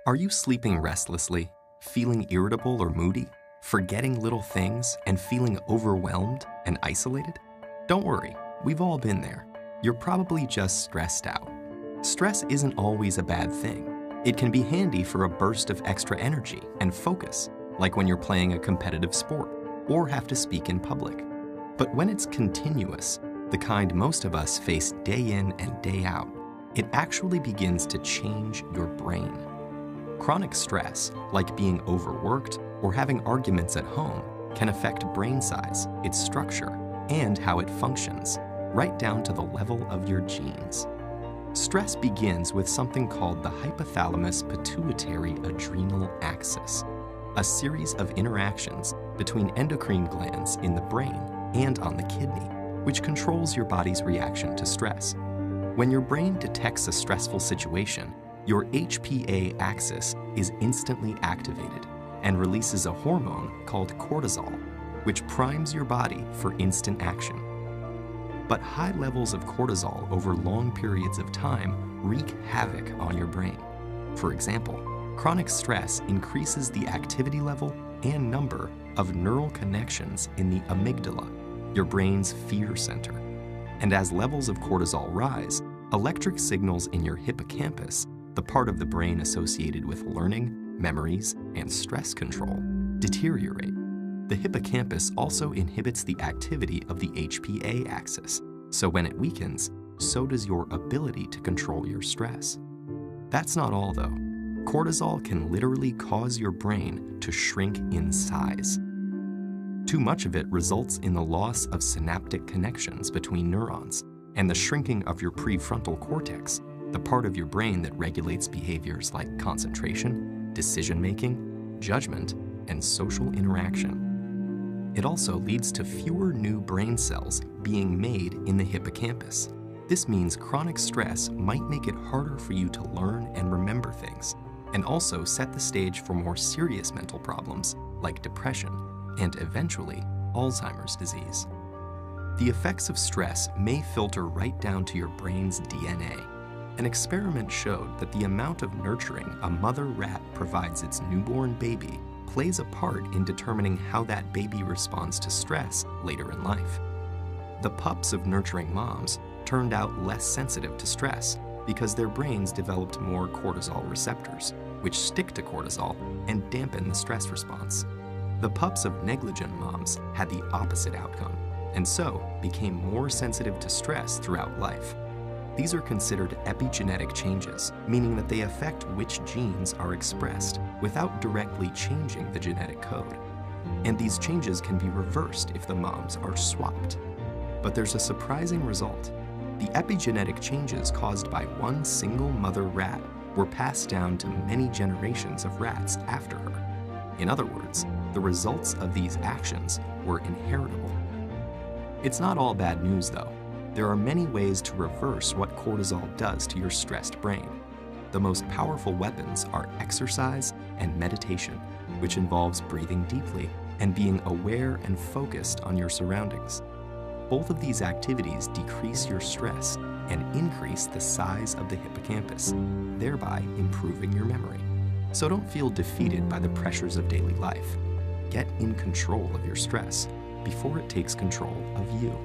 Are you sleeping restlessly, feeling irritable or moody, forgetting little things, and feeling overwhelmed and isolated? Don't worry, we've all been there. You're probably just stressed out. Stress isn't always a bad thing. It can be handy for a burst of extra energy and focus, like when you're playing a competitive sport or have to speak in public. But when it's continuous, the kind most of us face day in and day out, it actually begins to change your brain. Chronic stress, like being overworked or having arguments at home, can affect brain size, its structure, and how it functions, right down to the level of your genes. Stress begins with something called the hypothalamus-pituitary-adrenal axis, a series of interactions between endocrine glands in the brain and on the kidney, which controls your body's reaction to stress. When your brain detects a stressful situation, your HPA axis is instantly activated and releases a hormone called cortisol, which primes your body for instant action. But high levels of cortisol over long periods of time wreak havoc on your brain. For example, chronic stress increases the activity level and number of neural connections in the amygdala, your brain's fear center. And as levels of cortisol rise, electric signals in your hippocampus, the part of the brain associated with learning, memories, and stress control, deteriorate. The hippocampus also inhibits the activity of the HPA axis, so when it weakens, so does your ability to control your stress. That's not all though. Cortisol can literally cause your brain to shrink in size. Too much of it results in the loss of synaptic connections between neurons and the shrinking of your prefrontal cortex, the part of your brain that regulates behaviors like concentration, decision-making, judgment, and social interaction. It also leads to fewer new brain cells being made in the hippocampus. This means chronic stress might make it harder for you to learn and remember things, and also set the stage for more serious mental problems like depression and eventually Alzheimer's disease. The effects of stress may filter right down to your brain's DNA. An experiment showed that the amount of nurturing a mother rat provides its newborn baby plays a part in determining how that baby responds to stress later in life. The pups of nurturing moms turned out less sensitive to stress because their brains developed more cortisol receptors, which stick to cortisol and dampen the stress response. The pups of negligent moms had the opposite outcome, and so became more sensitive to stress throughout life. These are considered epigenetic changes, meaning that they affect which genes are expressed without directly changing the genetic code. And these changes can be reversed if the moms are swapped. But there's a surprising result. The epigenetic changes caused by one single mother rat were passed down to many generations of rats after her. In other words, the results of these actions were inheritable. It's not all bad news though. There are many ways to reverse what cortisol does to your stressed brain. The most powerful weapons are exercise and meditation, which involves breathing deeply and being aware and focused on your surroundings. Both of these activities decrease your stress and increase the size of the hippocampus, thereby improving your memory. So don't feel defeated by the pressures of daily life. Get in control of your stress before it takes control of you.